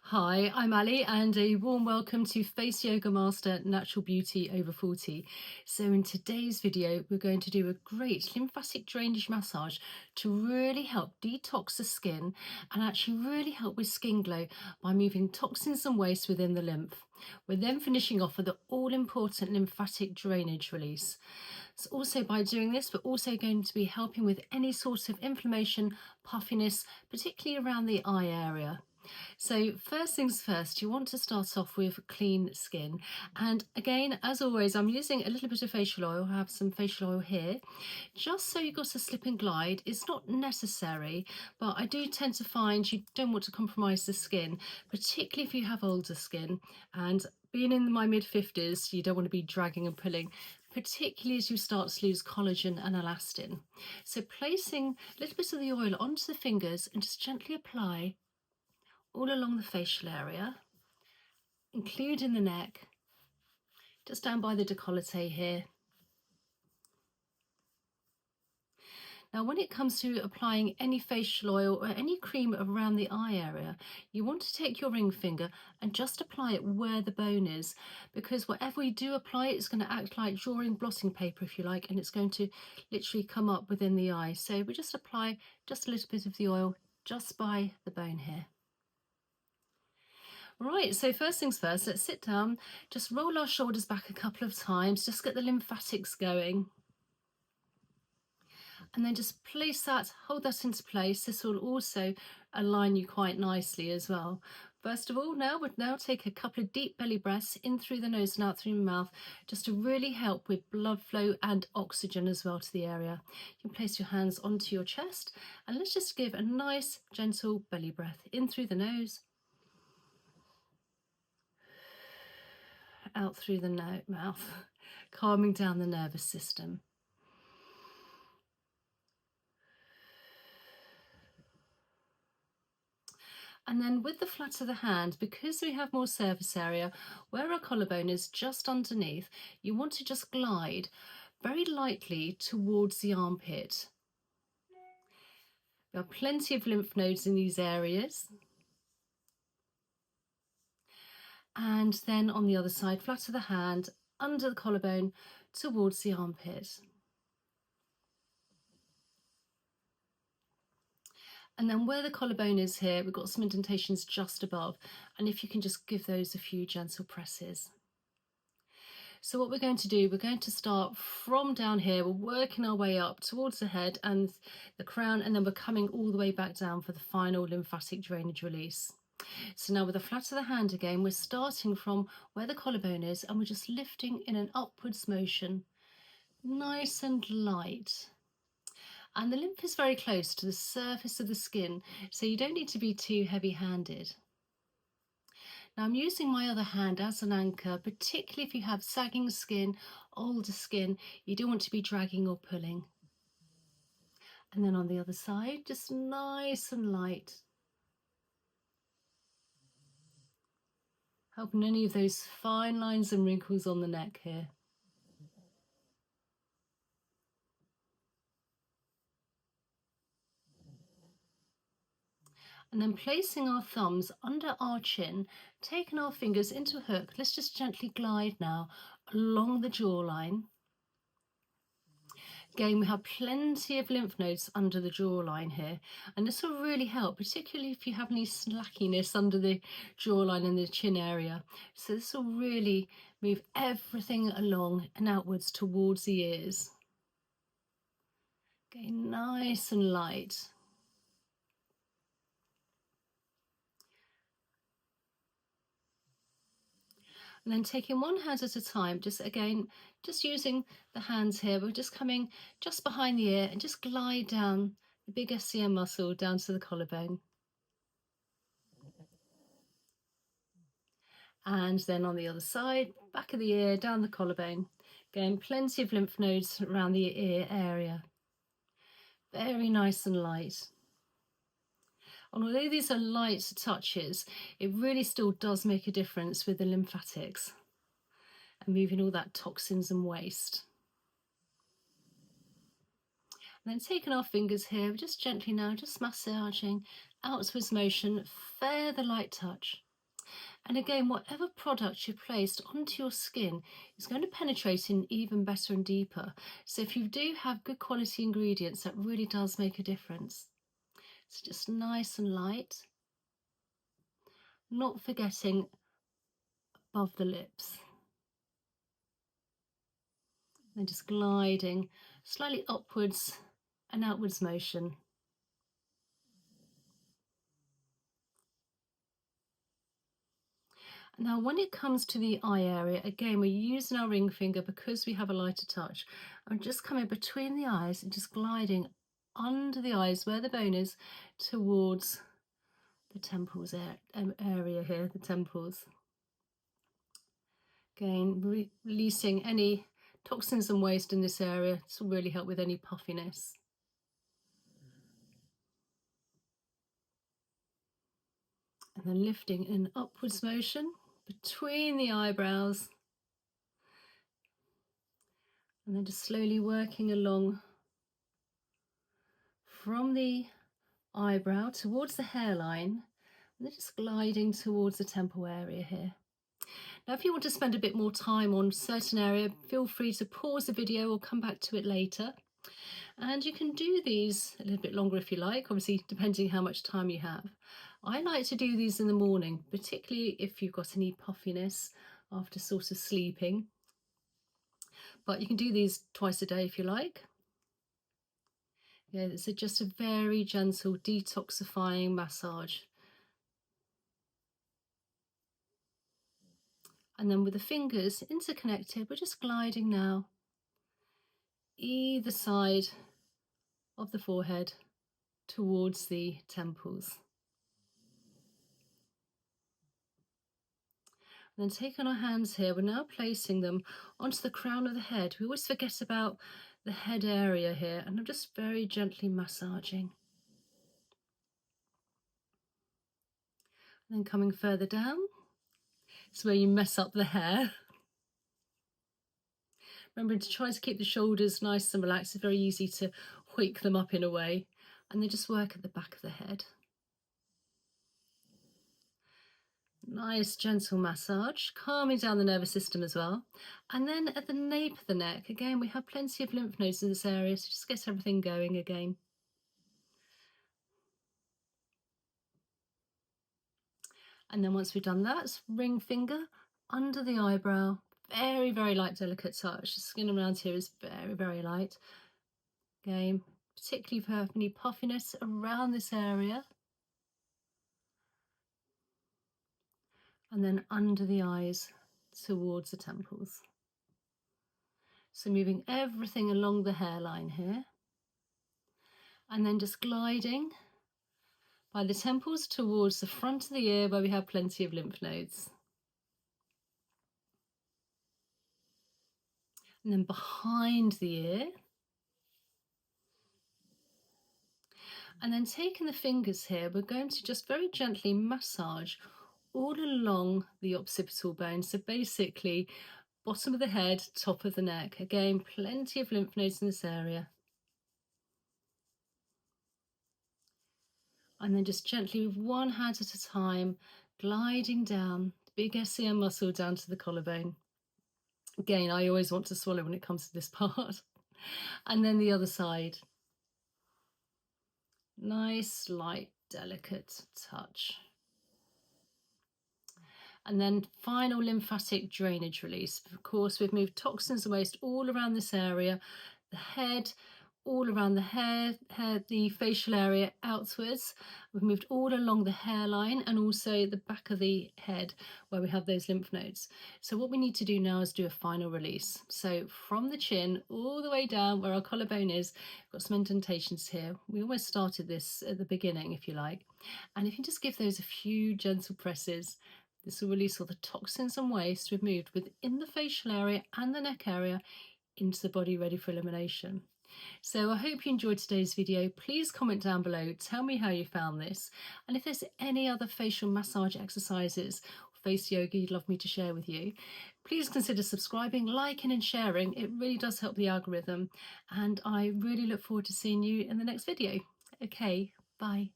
Hi, I'm Ali and a warm welcome to Face Yoga Master Natural Beauty Over 40. So in today's video, we're going to do a great lymphatic drainage massage to really help detox the skin and actually really help with skin glow by moving toxins and waste within the lymph. We're then finishing off with the all-important lymphatic drainage release. So also by doing this, we're also going to be helping with any sort of inflammation, puffiness, particularly around the eye area. So first things first, you want to start off with clean skin. And again, as always, I'm using a little bit of facial oil. I have some facial oil here, just so you've got a slip and glide. It's not necessary, but I do tend to find you don't want to compromise the skin, particularly if you have older skin. And being in my mid-50s, you don't want to be dragging and pulling, particularly as you start to lose collagen and elastin. So placing a little bit of the oil onto the fingers and just gently apply all along the facial area, including the neck, just down by the décolleté here. Now, when it comes to applying any facial oil or any cream around the eye area, you want to take your ring finger and just apply it where the bone is, because whatever we do apply, it's going to act like drawing blotting paper, if you like, and it's going to literally come up within the eye. So we just apply just a little bit of the oil just by the bone here. Right, so first things first, let's sit down, just roll our shoulders back a couple of times, just get the lymphatics going. And then just place that, hold that into place. This will also align you quite nicely as well. First of all, we'll now take a couple of deep belly breaths in through the nose and out through the mouth, just to really help with blood flow and oxygen as well to the area. You can place your hands onto your chest and let's just give a nice gentle belly breath in through the nose, out through the mouth, calming down the nervous system. And then with the flat of the hand, because we have more surface area, where our collarbone is just underneath, you want to just glide very lightly towards the armpit. There are plenty of lymph nodes in these areas. And then on the other side, flat of the hand, under the collarbone, towards the armpit. And then where the collarbone is here, we've got some indentations just above. And if you can just give those a few gentle presses. So what we're going to do, we're going to start from down here. We're working our way up towards the head and the crown, and then we're coming all the way back down for the final lymphatic drainage release. So now with the flat of the hand again, we're starting from where the collarbone is and we're just lifting in an upwards motion, nice and light. And the lymph is very close to the surface of the skin, so you don't need to be too heavy-handed. Now I'm using my other hand as an anchor, particularly if you have sagging skin, older skin, you don't want to be dragging or pulling. And then on the other side, just nice and light. Helping any of those fine lines and wrinkles on the neck here. And then placing our thumbs under our chin, taking our fingers into a hook, let's just gently glide now along the jawline. Again, we have plenty of lymph nodes under the jawline here, and this will really help, particularly if you have any slackiness under the jawline and the chin area. So this will really move everything along and outwards towards the ears. Again, nice and light. And then taking one hand at a time, just using the hands here, we're just coming just behind the ear and just glide down the big SCM muscle down to the collarbone. And then on the other side, back of the ear, down the collarbone. Again, plenty of lymph nodes around the ear area. Very nice and light. And although these are light touches, it really still does make a difference with the lymphatics and moving all that toxins and waste. And then taking our fingers here, just gently now, just massaging outwards motion, fair the light touch. And again, whatever product you placed onto your skin is going to penetrate in even better and deeper. So if you do have good quality ingredients, that really does make a difference. It's just nice and light, not forgetting above the lips. Then just gliding slightly upwards and outwards motion. Now, when it comes to the eye area, again, we're using our ring finger because we have a lighter touch. I'm just coming between the eyes and just gliding under the eyes where the bone is towards the temples area here, the temples. Again, releasing any toxins and waste in this area to really help with any puffiness. And then lifting in upwards motion between the eyebrows. And then just slowly working along from the eyebrow towards the hairline, and then just gliding towards the temple area here. Now, if you want to spend a bit more time on a certain area, feel free to pause the video or come back to it later. And you can do these a little bit longer if you like, obviously depending how much time you have. I like to do these in the morning, particularly if you've got any puffiness after sort of sleeping. But you can do these twice a day if you like. Yeah, it's just a very gentle detoxifying massage. And then with the fingers interconnected, we're just gliding now either side of the forehead towards the temples. And then taking our hands here, we're now placing them onto the crown of the head. We always forget about the head area here, and I'm just very gently massaging. And then coming further down, it's where you mess up the hair. Remembering to try to keep the shoulders nice and relaxed. It's very easy to wake them up in a way. And then just work at the back of the head. Nice gentle massage, calming down the nervous system as well. And then at the nape of the neck, again, we have plenty of lymph nodes in this area, so just get everything going again. And then once we've done that, ring finger under the eyebrow, very, very light, delicate touch. The skin around here is very, very light. Again, particularly if you have any puffiness around this area. And then under the eyes towards the temples. So moving everything along the hairline here. And then just gliding by the temples towards the front of the ear where we have plenty of lymph nodes. And then behind the ear. And then taking the fingers here, we're going to just very gently massage all along the occipital bone. So basically, bottom of the head, top of the neck. Again, plenty of lymph nodes in this area. And then just gently with one hand at a time, gliding down the big SCM muscle down to the collarbone. Again, I always want to swallow when it comes to this part. And then the other side. Nice, light, delicate touch. And then final lymphatic drainage release. Of course, we've moved toxins and waste all around this area, the head, all around the hair, the facial area outwards. We've moved all along the hairline and also the back of the head where we have those lymph nodes. So what we need to do now is do a final release. So from the chin all the way down where our collarbone is, we've got some indentations here. We almost started this at the beginning, if you like. And if you just give those a few gentle presses, this will release all the toxins and waste we've moved within the facial area and the neck area into the body, ready for elimination. So I hope you enjoyed today's video. Please comment down below, tell me how you found this, and if there's any other facial massage exercises or face yoga you'd love me to share with you, please consider subscribing, liking and sharing. It really does help the algorithm, and I really look forward to seeing you in the next video. Okay, bye.